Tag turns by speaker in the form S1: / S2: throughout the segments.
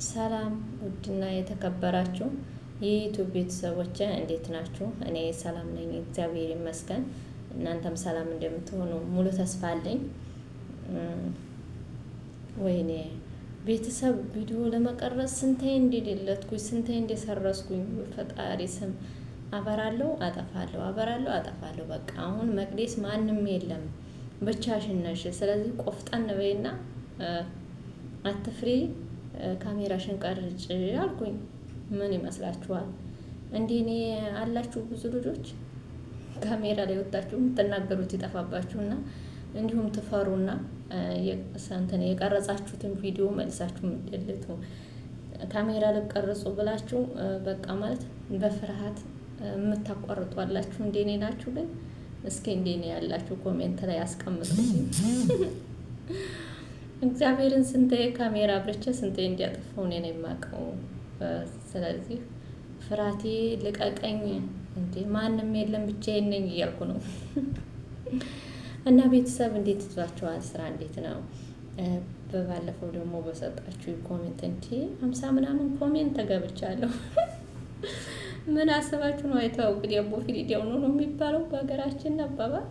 S1: ሰላም ውድና የተከበራችሁ የዩቲዩብ ቤተሰቦች እንዴት ናችሁ? እኔ ሰላም ነኝ፣ እግዚአብሔር ይመስገን። እናንተም ሰላም እንደምትሆኑ ሙሉ ተስፋ አለኝ። ወይኔ ቤተሰብ ቪዲዮ ለመቀረጽ ስንቴ እንደሌለትኩኝ ስንቴ እንደሰረስኩኝ ፈጣሪ ስም አበራለሁ አጠፋለሁ፣ አበራለሁ አጠፋለሁ። በቃ አሁን መቅደስ ማንም የለም ብቻሽን ነሽ። ስለዚህ ቆፍጠን በይና አትፍሪ፣ ካሜራሽን ቀርጭ አልኩኝ። ምን ይመስላችኋል? እንዲህ እኔ አላችሁ ብዙ ልጆች ካሜራ ላይ ወጣችሁ የምትናገሩት ይጠፋባችሁና እንዲሁም ትፈሩና ሰንተን የቀረጻችሁትን ቪዲዮ መልሳችሁ ምትደልቱ ካሜራ ልቀርጹ ብላችሁ በቃ ማለት በፍርሃት የምታቋርጧላችሁ። እንደኔ ናችሁ? ግን እስኪ እንደኔ ያላችሁ ኮሜንት ላይ አስቀምጡልኝ። እግዚአብሔርን ስንቴ ካሜራ አብርቼ ስንቴ እንዲያጠፋው እኔ ነው የማውቀው። ስለዚህ ፍራቴ ልቀቀኝ እንዴ ማንም የለም ብቻዬን ነኝ እያልኩ ነው። እና ቤተሰብ እንዴት ይዟችኋል? ስራ እንዴት ነው? በባለፈው ደግሞ በሰጣችሁ ኮሜንት እንጂ 50 ምናምን ኮሜንት ተገብቻለሁ። ምን አስባችሁ ነው? አይተው እንግዲህ አቦ ፊሊዲያው ነው የሚባለው በሀገራችን አባባል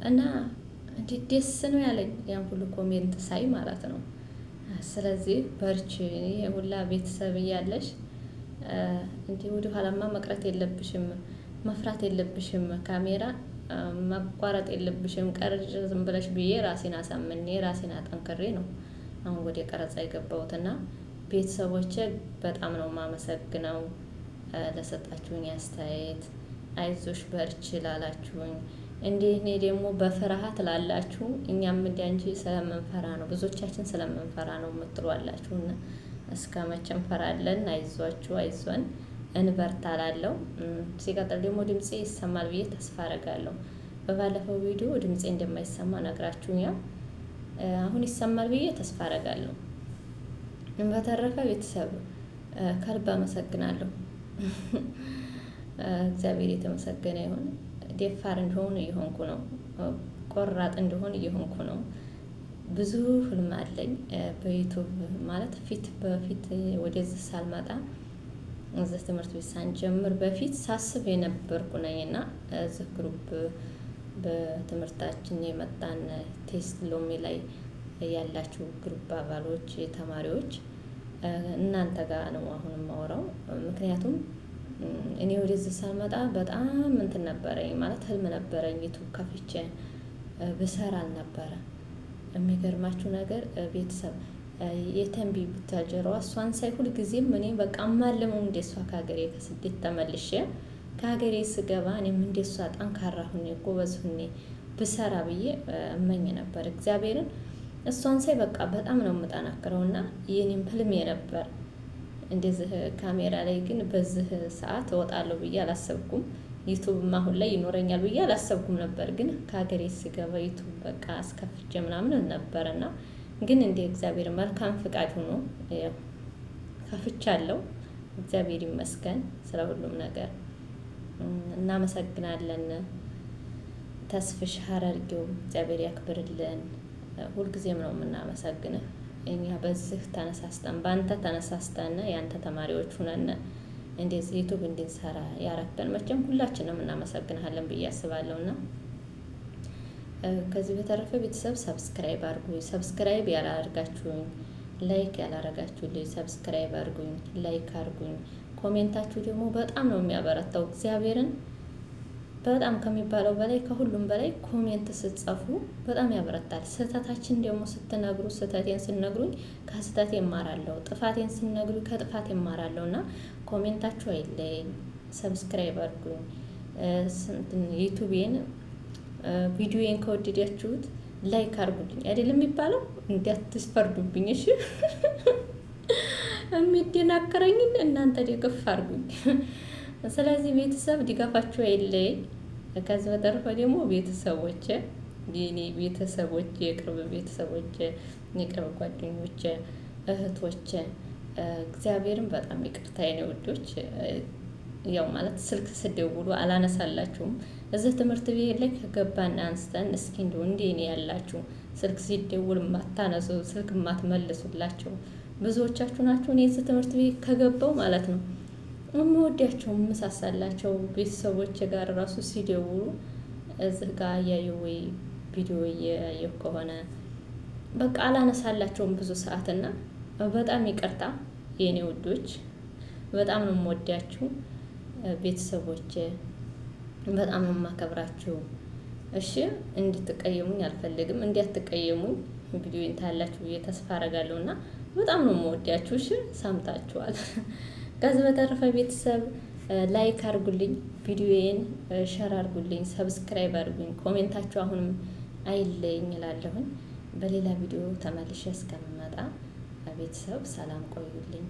S1: እና እንዴት ደስ ነው ያለኝ ያን ሁሉ ኮሜንት ሳይ ማለት ነው። ስለዚህ በርቺ፣ ሁላ ቤተሰብ እያለሽ እንዲህ ወደ ኋላማ መቅረት የለብሽም፣ መፍራት የለብሽም፣ ካሜራ ማቋረጥ የለብሽም። ቀርጭ ዝም ብለሽ ብዬ ራሴን አሳምኔ ራሴን አጠንክሬ ነው አሁን ወደ ቀረጻ የገባሁትና ቤተሰቦቼ በጣም ነው የማመሰግነው ለሰጣችሁኝ አስተያየት፣ አይዞሽ በርቺ ላላችሁኝ። እንዲህ እኔ ደግሞ በፍርሃት ላላችሁ እኛም እንዲያንቺ ስለምንፈራ ነው ብዙዎቻችን ስለምንፈራ ነው የምትሏላችሁና እስከ መቼ እንፈራለን? አይዟችሁ፣ አይዞን፣ እንበርታ እላለሁ። ሲቀጥል ደግሞ ድምጼ ይሰማል ብዬ ተስፋ አደርጋለሁ። በባለፈው ቪዲዮ ድምጼ እንደማይሰማ ነግራችሁኛል። አሁን ይሰማል ብዬ ተስፋ አደርጋለሁ። በተረፈ ቤተሰብ ከልብ አመሰግናለሁ። እግዚአብሔር የተመሰገነ ይሁን። ደፋር እንደሆነ እየሆንኩ ነው። ቆራጥ እንደሆነ እየሆንኩ ነው። ብዙ ህልም አለኝ በዩቲዩብ ማለት በፊት ወደዚህ ሳልመጣ እዚህ ትምህርት ቤት ሳንጀምር በፊት ሳስብ የነበርኩ ነኝና እዚህ ግሩፕ በትምህርታችን የመጣን ቴስት ሎሚ ላይ ያላችሁ ግሩፕ አባሎች ተማሪዎች እናንተ ጋር ነው አሁን የማወራው። ምክንያቱም እኔ ወደዚህ ሳልመጣ በጣም እንትን ነበረኝ ማለት ህልም ነበረኝ ዩቲዩብ ከፍቼ ብሰራ አልነበረ። የሚገርማችሁ ነገር ቤተሰብ የተንቢ ብታጀረዋ እሷን ሳይ ሁል ጊዜም እኔ በቃ ማለመው እንደሷ ከሀገሬ ከስደት ተመልሼ ከሀገሬ ስገባ እኔም እንደሷ ጠንካራ ሁኔ ጎበዝ ሁኔ ብሰራ ብዬ እመኝ ነበር። እግዚአብሔርን እሷን ሳይ በቃ በጣም ነው የምጠናክረውና የኔም ህልሜ ነበር። እንደዚህ ካሜራ ላይ ግን በዚህ ሰዓት እወጣለሁ ብዬ አላሰብኩም። ዩቲዩብ አሁን ላይ ይኖረኛል ብዬ አላሰብኩም ነበር። ግን ከሀገሬ ስገባ ዩቲዩብ በቃ አስከፍቼ ምናምን ነበርና ግን እንደ እግዚአብሔር መልካም ፍቃድ ሆኖ ከፍቻለሁ። እግዚአብሔር ይመስገን ስለ ሁሉም ነገር እናመሰግናለን። ተስፍሽ ሀረርጌው እግዚአብሔር ያክብርልን። ሁልጊዜም ነው የምናመሰግንህ። እኛ በዚህ ተነሳስተን በአንተ ተነሳስተን ያንተ ተማሪዎች ሁነን እንደዚህ ዩቲዩብ እንድንሰራ ያረከን መቼም ሁላችንም እናመሰግናለን ብዬ አስባለሁና ከዚህ በተረፈ ቤተሰብ ሰብስክራይብ አድርጉኝ። ሰብስክራይብ ያላደርጋችሁኝ፣ ላይክ ያላደረጋችሁልኝ ሰብስክራይብ አድርጉኝ፣ ላይክ አድርጉኝ። ኮሜንታችሁ ደግሞ በጣም ነው የሚያበረታው። እግዚአብሔርን በጣም ከሚባለው በላይ ከሁሉም በላይ ኮሜንት ስትጽፉ በጣም ያበረታል። ስህተታችን ደግሞ ስትነግሩ ስህተቴን ስነግሩኝ ከስህተቴ እማራለሁ፣ ጥፋቴን ስነግሩኝ ከጥፋቴ እማራለሁና ኮሜንታችሁ አይለኝ። ሰብስክራይብ አድርጉኝ። ዩቲዩቤን ቪዲዮዬን ከወደዳችሁት ላይክ አድርጉልኝ። አይደለም የሚባለው እንዳትፈርዱብኝ እሺ። የሚደናከረኝን እናንተ ደግፍ አድርጉኝ። ስለዚህ ቤተሰብ ድጋፋችሁ አይለኝ። ከዚህ በተረፈ ደግሞ ቤተሰቦቼ የኔ ቤተሰቦች፣ የቅርብ ቤተሰቦች፣ የቅርብ ጓደኞች፣ እህቶች እግዚአብሔርን በጣም ይቅርታ የኔ ውዶች። ያው ማለት ስልክ ስደውሉ አላነሳላችሁም። እዚህ ትምህርት ቤት ላይ ከገባን አንስተን እስኪ እንደው እንዴ እኔ ያላችሁ ስልክ ሲደውል የማታነሱ ስልክ የማትመልሱላቸው ብዙዎቻችሁ ናችሁ። እኔ እዚህ ትምህርት ቤት ከገባው ማለት ነው የምወዳቸው የምሳሳላቸው ቤተሰቦች ጋር ራሱ ሲደውሉ እዚህ ጋር እያየሁ ወይ ቪዲዮ እያየሁ ከሆነ በቃ አላነሳላቸውም ብዙ ሰዓትና በጣም ይቅርታ የኔ ውዶች። በጣም ነው የምወዳችሁ ቤተሰቦች፣ በጣም ነው የማከብራችሁ። እሺ እንድትቀየሙኝ አልፈልግም፣ እንዲያትቀየሙኝ ቪዲዮን ታያላችሁ ብዬ ተስፋ አደርጋለሁ እና በጣም ነው የምወዳችሁ። እሺ ሰምታችኋል። ከዚህ በተረፈ ቤተሰብ ላይክ አድርጉልኝ፣ ቪዲዮዬን ሸር አድርጉልኝ፣ ሰብስክራይብ አድርጉኝ። ኮሜንታችሁ አሁንም አይለኝ እላለሁኝ። በሌላ ቪዲዮ ተመልሼ እስከምመጣ ቤተሰብ ሰላም ቆዩልኝ።